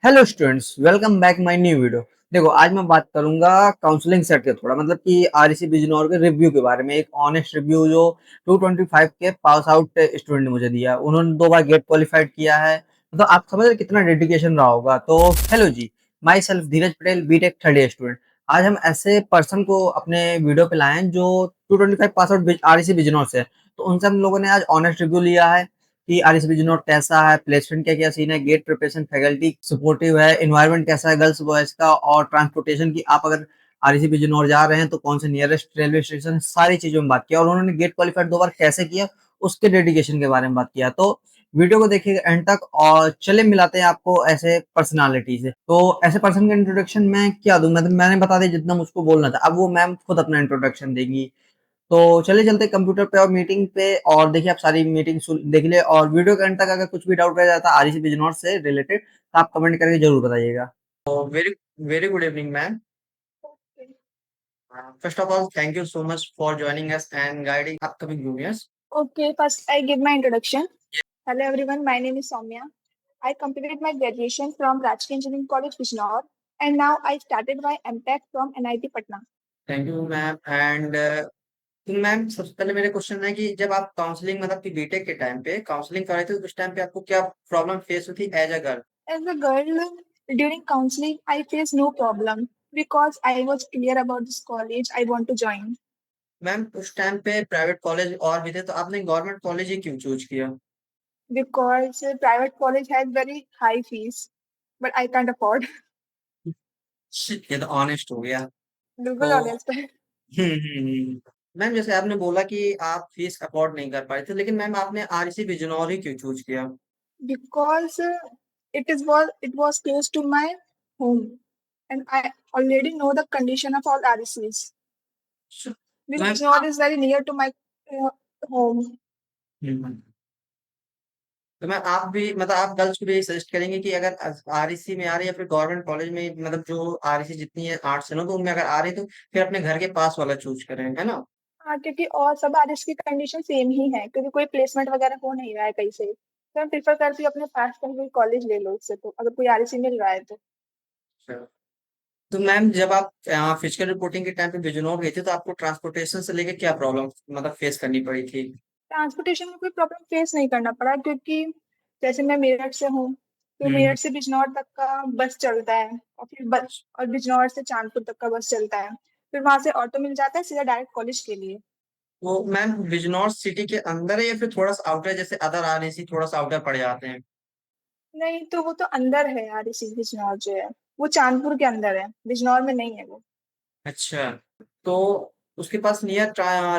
Hello students, welcome back my new video. देखो, आज मैं बात करूंगा काउंसलिंग सेट के थोड़ा मतलब कि आरईसी बिजनौर के रिव्यू के बारे में। एक ऑनेस्ट रिव्यू जो 225 के पास आउट स्टूडेंट ने मुझे दिया। उन्होंने 2 बार गेट क्वालिफाइड किया है। मतलब आप समझ रहे कितना डेडिकेशन रहा होगा। तो हेलो जी, myself Dheeraj Patel, BTech third year student. आज हम ऐसे पर्सन को अपने वीडियो पे लाए हैं जो 225 पास आउट आरईसी बिजनौर से है। तो उनसे हम लोगों ने आज ऑनेस्ट रिव्यू लिया है कि आरएस बिजनौर कैसा है, प्लेसमेंट क्या क्या सीन है, गेट प्रिपरेशन, फैकल्टी सपोर्टिव है, एनवायरनमेंट कैसा है गर्ल्स बॉयज का, और ट्रांसपोर्टेशन की आप अगर आरएस बिजनौर जा रहे हैं तो कौन से नियरेस्ट रेलवे स्टेशन, सारी चीजों में बात किया। और उन्होंने गेट क्वालिफाइड 2 बार कैसे किया उसके डेडिकेशन के बारे में बात किया। तो वीडियो को देखिएगा एंड तक और चले मिलाते हैं आपको ऐसे पर्सनालिटी से। तो ऐसे पर्सन का इंट्रोडक्शन मैं क्या दूं, मतलब मैंने बता दिया जितना मुझको बोलना था। अब वो मैम खुद अपना इंट्रोडक्शन देंगी। तो चलिए चलते कंप्यूटर पे और मीटिंग पे, और देखिए आप सारी मीटिंग देख ले। और वीडियो के एंड तक अगर कुछ भी डाउट रह जाता है आरईसी बिजनौर से रिलेटेड तो आप कमेंट करके जरूर बताइएगा। तो very very good evening ma'am. First of all thank you so much for joining us and guiding upcoming juniors. Okay, first I give my introduction. Hello everyone, my name is Soumya. I completed my graduation from Rajki Engineering College, Bijnor, and now I started my MTech from NIT Patna. Thank you ma'am. And तो ma'am सबसे पहले मेरे question है कि जब आप counselling मतलब कि बीटेक के टाइम पे काउंसलिंग कर रहे थे उस टाइम पे आपको क्या प्रॉब्लम फेस हुई थी as a girl? As a girl, during counseling, I faced no problem because I was clear about this college I want to join. Ma'am उस टाइम पे प्राइवेट कॉलेज और भी थे तो आपने गवर्नमेंट कॉलेज ही क्यों चूज किया? Because private college has very high fees, but I can't afford. ये तो ऑनेस्ट हो गया। तो बिल्कुल honest है. मैम जैसे आपने बोला कि आप फीस अफोर्ड नहीं कर पाए थे, लेकिन मैम आपने आरईसी बिजनौर ही क्यों चूज किया? Because it was close to my home, and I already know the condition of all RECs. Ma'am Bijnor is very near to my uh, home. हम्म, तो मैम आप भी मतलब आप गर्ल्स को भी यही सजेस्ट करेंगे कि अगर आरईसी में आ रही है या फिर गवर्नमेंट कॉलेज में, मतलब जो आरईसी जितनी है आर्ट्स है ना, तो उनमें अगर आ रही है तो फिर अपने घर के पास वाला चूज करें, है ना? हाँ, क्योंकि और सब आरएस की कंडीशन सेम ही है, क्योंकि कोई प्लेसमेंट वगैरह हो नहीं रहा है कहीं से, तो मैं प्रीफर करती हूँ अपने पास का कोई कॉलेज ले लो उससे, तो अगर कोई आरएससी मिल रहा है तो. अच्छा। तो मैम जब आप फिजिकल रिपोर्टिंग के टाइम पे बिजनौर गए थे तो आपको ट्रांसपोर्टेशन से लेकर क्या प्रॉब्लम मतलब फेस करनी पड़ी थी? ट्रांसपोर्टेशन में कोई प्रॉब्लम फेस नहीं करना पड़ा, क्योंकि जैसे मैं मेरठ से हूँ, तो हम्म। मेरठ से बिजनौर तक का बस चलता है, और फिर बस और बिजनौर से चांदपुर तक का बस चलता है, फिर वहां से ऑटो मिल जाता है सीधा डायरेक्ट कॉलेज के लिए. वो मैम बिजनौर सिटी के अंदर है या फिर थोड़ा सा आउटर, जैसे अदर आरएसी थोड़ा सा आउटर पड़ जाते हैं? नहीं, तो वो तो अंदर है यार, इसी बिजनौर जो है वो चांदपुर के अंदर है, बिजनौर में नहीं है वो. अच्छा। तो उसके पास नियर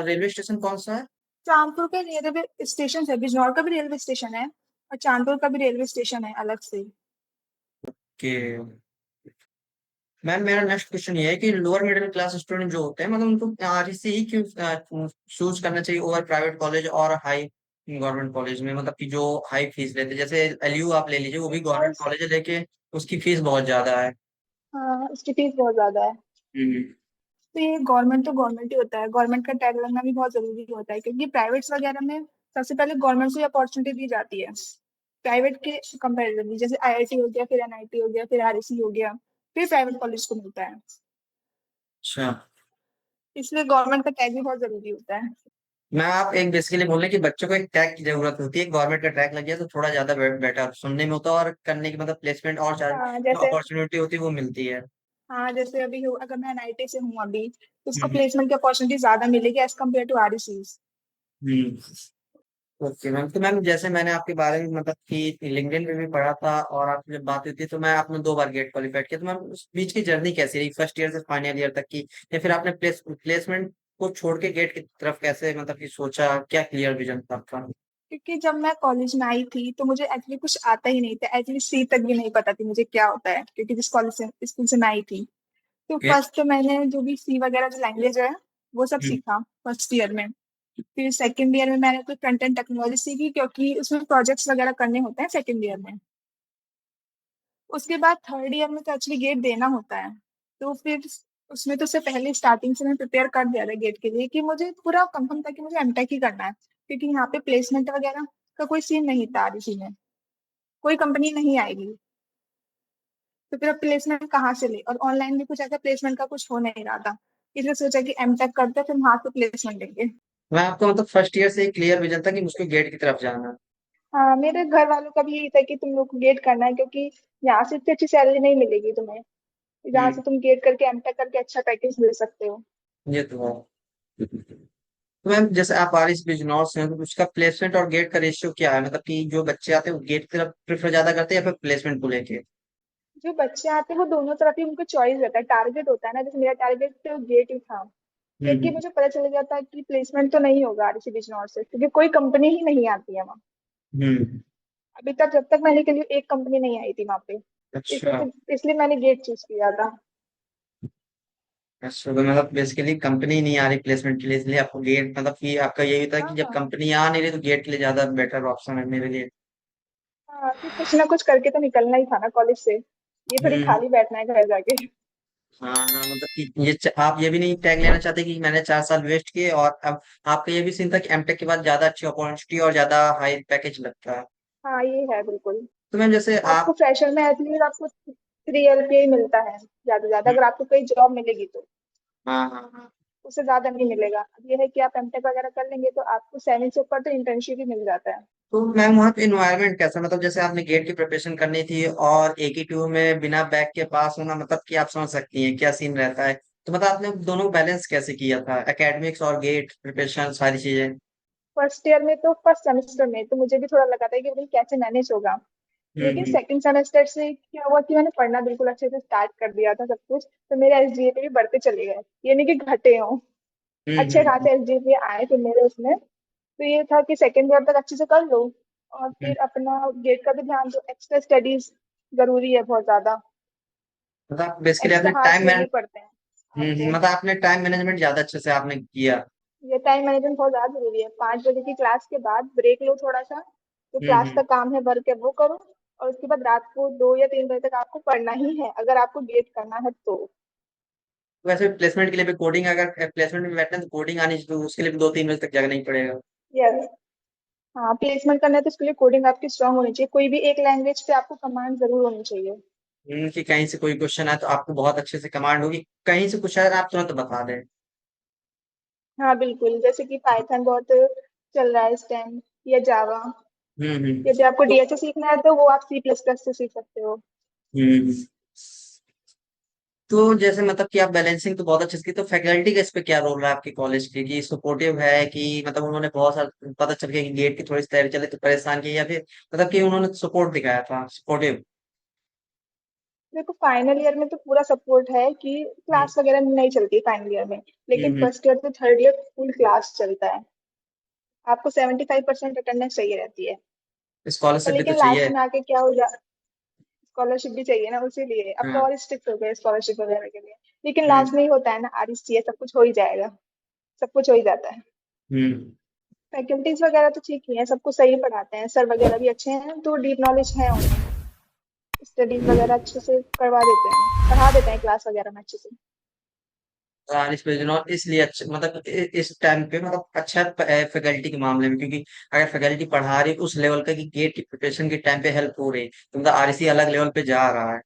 रेलवे स्टेशन कौन सा है? चांदपुर का रेलवे स्टेशन है, बिजनौर का भी रेलवे स्टेशन है, और चांदपुर का भी रेलवे स्टेशन है अलग से. कि मैम मेरा नेक्स्ट क्वेश्चन ये है कि लोअर मिडिल क्लास स्टूडेंट जो होते हैं मतलब उनको आरईसी ही क्यों चूज करना चाहिए ओवर प्राइवेट कॉलेज और हाई गवर्नमेंट कॉलेज में, मतलब कि जो हाई फीस लेते हैं, जैसे एलयू आप ले लीजिए, वो भी गवर्नमेंट बिकॉज कॉलेज है लेकिन उसकी फीस बहुत ज्यादा है। हाँ, उसकी फीस बहुत ज्यादा है. हम्म। तो ये गवर्नमेंट तो गवर्नमेंट ही होता है, गवर्नमेंट का टैग लगना भी बहुत जरूरी होता है, क्योंकि प्राइवेट्स वगैरह में सबसे पहले गवर्नमेंट से अपॉर्चुनिटी दी जाती है प्राइवेट के कंपेरेटिवली. जैसे आईआईटी हो गया, फिर एनआईटी हो गया, फिर आरईसी हो गया, फिर प्राइवेट कॉलेज को मिलता है. अच्छा। इसलिए गवर्नमेंट का टैग भी बहुत जरूरी होता है. मैं आप एक बेसिकली बोल रहे हैं कि बच्चों को एक टैग की जरूरत होती है, गवर्नमेंट का टैग लग गया तो थोड़ा ज्यादा बेटर सुनने में होता है और करने की मतलब प्लेसमेंट और हाँ जो जैसे अपॉर्चुनिटी होती है वो मिलती है। हाँ जैसे अभी अगर मैं एनआईटी से हूँ अभी, तो उसको हम्म। प्लेसमेंट की अपॉर्चुनिटी ज्यादा मिलेगी as compare to RECs. Hmm. Okay ma'am. तो मैम जैसे मैंने आपके बारे में मतलब कि लिंक्डइन पे भी पढ़ा था और आपसे जब बात हुई थी तो मैं आपने 2 बार गेट क्वालिफाइड किया, तो मैम उस बीच की जर्नी कैसी रही फर्स्ट ईयर से फाइनल ईयर तक की, या फिर आपने प्लेसमेंट को छोड़ के गेट की तरफ कैसे मतलब कि सोचा, क्या क्लियर विजन था आपका? क्योंकि जब मैं कॉलेज में आई थी तो मुझे एक्चुअली कुछ आता ही नहीं था, एक्चुअली सी तक भी नहीं पता थी मुझे क्या होता है, क्योंकि जिस कॉलेज से स्कूल से मैं आई थी. तो Okay? फर्स्ट तो मैंने जो भी सी वगैरह जो लैंग्वेज है वो सब हम्म। सीखा फर्स्ट ईयर में. फिर सेकंड ईयर में मैंने कोई फ्रंट एंड टेक्नोलॉजी सीखी, क्योंकि उसमें प्रोजेक्ट्स वगैरह करने होते हैं सेकंड ईयर में. उसके बाद थर्ड ईयर में तो एक्चुअली गेट देना होता है. तो फिर उसमें तो उससे पहले स्टार्टिंग से मैं प्रिपेयर कर दिया था गेट के लिए, कि मुझे पूरा कंफर्म था कि मुझे एमटेक ही करना है, क्योंकि यहाँ पे प्लेसमेंट वगैरह का कोई सीन नहीं था आरईसी में, कोई कंपनी नहीं आएगी. तो फिर अब प्लेसमेंट कहाँ से ले, और ऑनलाइन भी कुछ ऐसा प्लेसमेंट का कुछ हो नहीं रहा था, इसलिए सोचा कि एमटेक करते हैं, फिर वहां से प्लेसमेंट लेंगे। मैं आपको मतलब फर्स्ट ईयर से ही क्लियर विजन था कि मुझको गेट की तरफ जाना है। हाँ, मेरे घर वालों का भी यही था कि तुम लोग को गेट करना है, क्योंकि यहाँ से इतनी अच्छी सैलरी नहीं मिलेगी तुम्हें, जहाँ से हम्म। तुम गेट करके एमटेक करके अच्छा पैकेज ले सकते हो। ये तो है। तो मैम जैसे आप आरिस बिजनौर से हैं तो उसका प्लेसमेंट और गेट का रेशियो क्या है, मतलब कि जो बच्चे आते हैं वो गेट की तरफ प्रेफर ज्यादा करते हैं या फिर प्लेसमेंट को लेके? जो बच्चे आते हैं वो दोनों तरफ ही उनको चॉइस रहता है, टारगेट होता है ना, जैसे मेरा टारगेट तो गेट ही था। क्योंकि हम्म। मुझे पता चल गया था कि प्लेसमेंट तो नहीं होगा आरसी बिजनौर से, क्योंकि कोई कंपनी ही नहीं आती है वहाँ। हम्म। अभी तक जब तक मैंने के लिए एक कंपनी नहीं आई थी वहाँ पे, अच्छा। इसलिए मैंने गेट चूज किया था। अच्छा तो मतलब बेसिकली कंपनी नहीं आ रही प्लेसमेंट के लिए, इसलिए आपको गेट, मतलब कि आपका यही था कि हाँ जब हाँ। कंपनी आ नहीं रही तो गेट के लिए ज्यादा बेटर ऑप्शन है मेरे लिए। हाँ, कि कुछ ना कुछ करके तो निकलना ही था ना कॉलेज से, ये थोड़ी हम्म। खाली बैठना है घर जाके। हाँ हाँ, मतलब कि आप ये भी नहीं टैग लेना चाहते कि मैंने 4 साल वेस्ट किए, और अब आपका ये भी सीन था कि एमटेक के बाद ज्यादा अच्छी अपॉर्चुनिटी और ज्यादा हाई पैकेज लगता है। हाँ, ये है बिल्कुल। तो मैम जैसे आपको आप। फ्रेशर में एटलीस्ट आपको 3 LPA ही मिलता है ज्यादा से ज्यादा, हम्म। अगर आपको कोई जॉब मिलेगी तो। हाँ हाँ हाँ। उससे ज्यादा नहीं मिलेगा। अब ये है कि आप एमटेक वगैरह कर लेंगे तो आपको 7 से ऊपर तो इंटर्नशिप भी मिल जाता है। तो मैम वहाँ पे इन्वायरमेंट कैसा, मतलब जैसे आपने गेट की प्रिपरेशन करनी थी और AQ2 में बिना बैग के पास होना, मतलब कि आप समझ सकती हैं क्या सीन रहता है। तो मतलब आपने दोनों बैलेंस कैसे किया था, एकेडमिक्स और गेट प्रिपरेशन सारी चीजें? फर्स्ट ईयर में तो फर्स्ट सेमेस्टर में तो मुझे भी थोड़ा लगा था कि भाई कैसे मैनेज होगा। लेकिन हम्म। सेकंड सेमेस्टर से क्या हुआ कि मैंने पढ़ना बिल्कुल अच्छे से स्टार्ट कर दिया था सब कुछ, तो मेरे SGPA भी बढ़ते चले गए, ये नहीं कि घटे हों। हम्म। अच्छे खासे SGPA आए थे मेरे उसमें। तो ये था कि सेकंड ईयर तक अच्छे से कर लो, और हम्म। फिर अपना गेट का भी ध्यान दो, एक्स्ट्रा स्टडीज जरूरी है बहुत ज्यादा। मतलब बेसिकली एक्स्ट्रा आपने हार्स टाइम मैन। देने पड़ते हैं आपको। मतलब आपने टाइम मैनेजमेंट ज्यादा अच्छे से आपने किया। ये टाइम मैनेजमेंट बहुत ज्यादा जरूरी है। 5 बजे की क्लास के बाद ब्रेक लो थोड़ा सा, तो क्लास का हम्म। काम है वर्क है वो करो, और उसके बाद रात को 2 या 3 बजे तक आपको पढ़ना ही है, अगर आपको गेट करना है तो। वैसे प्लेसमेंट के लिए भी कोडिंग, अगर प्लेसमेंट में बैठना है तो कोडिंग आनी चाहिए, तो उसके लिए भी 2-3 बजे तक जगना ही पड़ेगा। यस। हाँ, प्लेसमेंट करना है तो उसके लिए कोडिंग आपकी स्ट्रांग होनी चाहिए, कोई भी एक लैंग्वेज पे आपको कमांड जरूर होनी चाहिए। कि कहीं से कोई क्वेश्चन आए तो आपको बहुत अच्छे से कमांड होगी, कहीं से कुछ आए आप तुरंत बता दें। हाँ बिल्कुल, जैसे कि पाइथन बहुत चल रहा है इस टाइम, या जावा। हम्म। यदि आपको DHA सीखना है तो वो आप C++ से सीख सकते हो। हम्म। तो जैसे मतलब कि आप बैलेंसिंग तो बहुत अच्छे से की, तो फैकल्टी का इस पे क्या रोल रहा है आपके कॉलेज के, कि सपोर्टिव है कि मतलब उन्होंने बहुत सारा पता चल गया कि गेट की थोड़ी सी तैयारी चले तो परेशान किया, या फिर मतलब कि उन्होंने सपोर्ट दिखाया था सपोर्टिव? देखो, फाइनल ईयर में तो पूरा सपोर्ट है कि हम्म। क्लास वगैरह नहीं चलती फाइनल ईयर में। लेकिन हम्म। फर्स्ट ईयर से थर्ड ईयर फुल क्लास चलता है। आपको 75% अटेंडेंस चाहिए रहती है। और स्कॉलरशिप भी तो लेकिन चाहिए। लास्ट में आके क्या हो जा, स्कॉलरशिप भी चाहिए ना, उसीलिए अब तो हाँ। और स्ट्रिक्ट हो गए स्कॉलरशिप वगैरह के लिए। लेकिन हम्म। लास्ट में ही होता है ना, RSC है, सब कुछ हो ही जाएगा। सब कुछ हो ही जाता है। हम्म। फैकल्टीज वगैरह तो ठीक ही है, सबको सही पढ़ाते हैं, सर वगैरह भी अच्छे हैं, तो डीप नॉलेज है उन्हें। स्टडीज वगैरह अच्छे से करवा देते हैं, पढ़ा देते हैं क्लास वगैरह में अच्छे से। इस पे और इसलिए अच्छा, मतलब इस टाइम पे मतलब अच्छा फैकल्टी के मामले में, क्योंकि अगर फैकल्टी पढ़ा रही उस लेवल का कि गेट की प्रिपरेशन के टाइम पे हेल्प हो रही, तो मतलब RC अलग लेवल पे जा रहा है।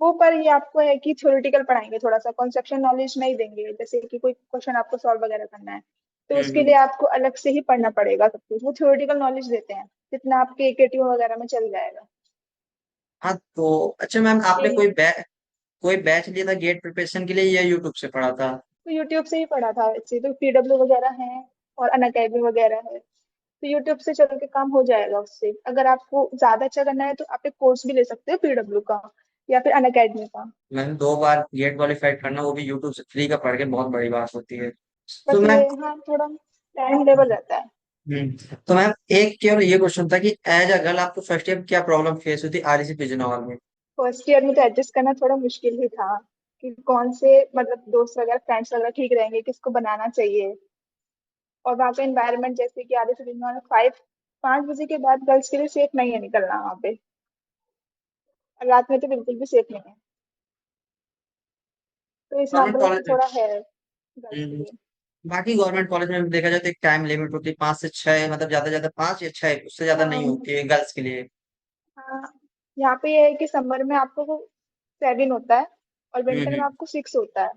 वो पर ये आपको है कि थ्योरेटिकल पढ़ाएंगे, थोड़ा सा कॉन्सेप्शन नॉलेज नहीं देंगे, जैसे कि कोई क्वेश्चन आपको सॉल्व वगैरह करना है तो उसके हम्म। लिए आपको अलग से ही पढ़ना पड़ेगा सब कुछ। वो थ्योरेटिकल नॉलेज देते हैं, जितना आपके AKTU वगैरह में चल जाएगा। हाँ तो अच्छा मैम, आपने यही। कोई बैच लिया था गेट प्रिपरेशन के लिए या यूट्यूब से पढ़ा था? तो यूट्यूब से ही पढ़ा था वैसे तो, PW वगैरह है और अनअकैडमी वगैरह है, तो यूट्यूब से चल के काम हो जाएगा उससे। अगर आपको ज्यादा अच्छा करना है तो आप एक कोर्स भी ले सकते हो PW का, या फिर अनअकैडमी का। मैंने 2 बार गेट क्वालिफाइड करना, वो भी यूट्यूब से फ्री का पढ़ के, बहुत बड़ी बात होती है। तो बस मैम। ये, हाँ, थोड़ा टाइम लेवल रहता है। तो मैम एक केवल ये क्वेश्चन था कि एज अ गर्ल आपको फर्स्ट ईयर क्या प्रॉब्लम फेस हुई थी RC बिजनौर में? फर्स्ट ईयर में तो एडजस्ट करना थोड़ा मुश्किल ही था, कि कौन से मतलब दोस्त वगैरह फ्रेंड्स वगैरह ठीक रहेंगे, किसको बनाना चाहिए। और वहाँ का एनवायरनमेंट जैसे कि आधे से दिन में 5 बजे के बाद गर्ल्स के लिए सेफ नहीं है निकलना वहाँ पे, और रात में तो बिल्कुल भी सेफ नहीं है। तो इस गवर्नमेंट मामले में कॉलेज में। थोड़ा है गर्ल्स के हम्म, लिए। बाकी गवर्नमेंट कॉलेज में देखा जाए तो एक टाइम लिमिट होती है 5 से 6, मतलब ज्यादा से ज्यादा 5 या 6, उससे ज्यादा नहीं हाँ होती है गर्ल्स के लिए। हाँ। यहाँ पे ये है कि समर में आपको 7 होता है और विंटर में हम्म आपको 6 होता है।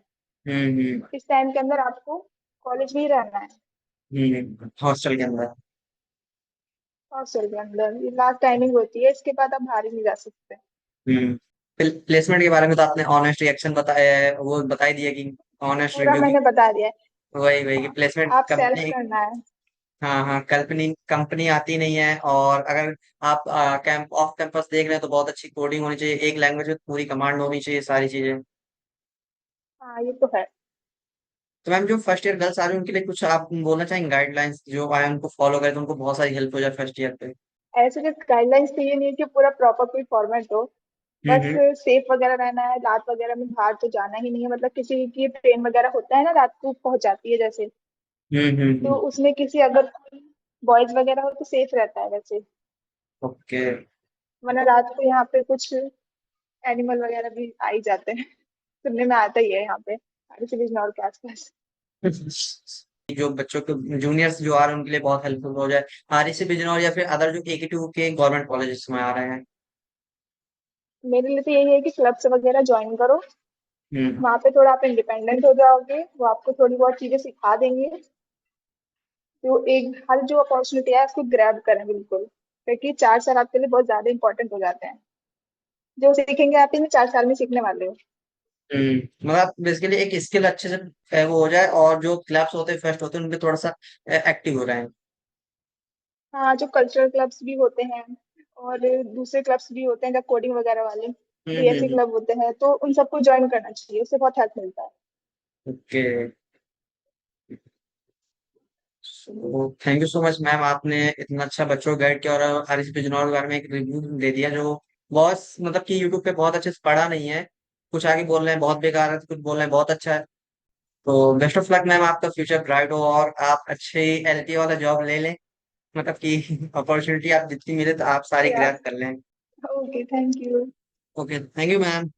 हम्म इस टाइम के अंदर आपको कॉलेज में ही रहना है, हॉस्टल के अंदर। हॉस्टल के अंदर। ये लास्ट टाइमिंग होती है, इसके बाद आप बाहर ही नहीं जा सकते। हम्म प्लेसमेंट के बारे में तो आपने ऑनेस्ट रिएक्शन बताया है, वो बता ही दिया कि ऑनेस्ट पूरा रिव्यू की। मैंने बता दिया है। वही वही कि प्लेसमेंट आप सेल्फ कंपनी। करना है। हाँ हाँ, कंपनी कंपनी आती नहीं है। और अगर आप कैंप ऑफ कैंपस देख रहे हैं तो बहुत अच्छी कोडिंग होनी चाहिए, एक लैंग्वेज में पूरी कमांड होनी चाहिए, सारी चीजें। हाँ, ये तो है। तो मैम जो फर्स्ट ईयर गर्ल्स आ रही है उनके लिए कुछ आप बोलना चाहेंगे, गाइडलाइंस जो आए उनको फॉलो करें तो उनको बहुत सारी हेल्प हो जाए फर्स्ट ईयर पे। ऐसे जो गाइडलाइंस चाहिए नहीं है कि पूरा प्रॉपर कोई फॉर्मेट हो। बस हम्म सेफ वगैरह रहना है, रात वगैरह में बाहर तो जाना ही नहीं है। मतलब किसी की ट्रेन वगैरह होता है ना, रात को पहुंच जाती है जैसे, तो हम्म। उसमें किसी अगर कोई बॉयज वगैरह हो तो सेफ रहता है वैसे। ओके। वरना रात को यहाँ पे कुछ एनिमल वगैरह भी आ ही जाते हैं। सुनने में आता ही है यहाँ पे, आरसी बिजनौर के आसपास। जो बच्चों के जूनियर्स जो आ रहे हैं उनके लिए बहुत हेल्पफुल हो जाए, आरईसी बिजनौर या फिर अदर जो AKTU के गवर्नमेंट कॉलेजेस में आ रहे हैं। मेरे लिए तो यही है कि क्लब्स वगैरह ज्वाइन करो। हम्म वहाँ पे थोड़ा आप इंडिपेंडेंट हो जाओगे, वो आपको थोड़ी बहुत चीजें सिखा देंगे। तो एक हर जो अपॉर्चुनिटी है उसको ग्रैब करें बिल्कुल, क्योंकि 4 साल आपके लिए बहुत ज्यादा इंपॉर्टेंट हो जाते हैं। जो सीखेंगे आप इन 4 साल में सीखने वाले हो। मतलब बेसिकली एक स्किल अच्छे से वो हो जाए, और जो क्लब्स होते हैं फेस्ट होते हैं उनपे थोड़ा सा एक्टिव हो रहे हैं। हाँ, जो कल्चरल क्लब्स भी होते हैं और दूसरे क्लब्स भी होते हैं जब कोडिंग वगैरह वाले, डीएससी हम्म। क्लब होते हैं, तो उन सबको ज्वाइन करना चाहिए, उससे बहुत हेल्प मिलता है। Okay. Thank you so much ma'am, आपने इतना अच्छा बच्चों को गाइड किया और आरएस बिजनौर के बारे में एक रिव्यू दे दिया जो बहुत मतलब कि यूट्यूब पे बहुत अच्छे से पढ़ा नहीं है। कुछ आगे बोल रहे हैं बहुत बेकार है, कुछ बोल रहे हैं बहुत अच्छा है। तो बेस्ट ऑफ लक मैम, आपका फ्यूचर ब्राइट हो और आप अच्छे एलटी वाला जॉब ले लें। मतलब कि अपॉर्चुनिटी आप जितनी मिले तो आप सारी या, ग्रैब कर लें। Okay, thank you. Okay, thank you ma'am.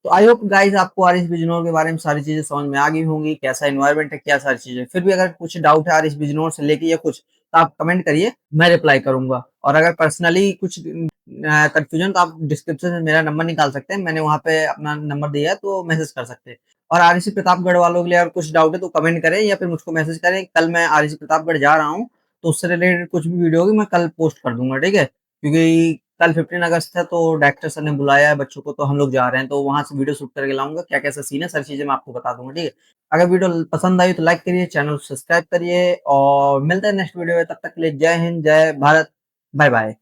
तो आई होप गाइस आपको आरिस बिजनौर के बारे में सारी चीजें समझ में आ गई होंगी, कैसा एनवायरनमेंट है, क्या सारी चीजें। फिर भी अगर कुछ डाउट है आरिस बिजनौर से लेके या कुछ, तो आप कमेंट करिए, मैं रिप्लाई करूंगा। और अगर पर्सनली कुछ कंफ्यूजन, तो आप डिस्क्रिप्शन में मेरा नंबर निकाल सकते हैं, मैंने वहां पे अपना नंबर दिया है, तो मैसेज कर सकते हैं। और आरएसी प्रतापगढ़ वालों के लिए अगर कुछ डाउट है तो कमेंट करें या फिर मुझको मैसेज करें। कल मैं आरएसी प्रतापगढ़ जा रहा हूँ, तो उससे रिलेटेड कुछ भी वीडियो होगी मैं कल पोस्ट कर दूंगा, ठीक है। क्योंकि कल 15 अगस्त है, तो डायरेक्टर सर ने बुलाया है बच्चों को, तो हम लोग जा रहे हैं, तो वहां से वीडियो शूट करके लाऊंगा, क्या कैसा सीन है सारी चीजें मैं आपको बता दूंगा, ठीक है। अगर वीडियो पसंद आई तो लाइक करिए, चैनल सब्सक्राइब करिए, और मिलते हैं नेक्स्ट वीडियो में। तब तक के लिए जय हिंद, जय भारत, बाय बाय।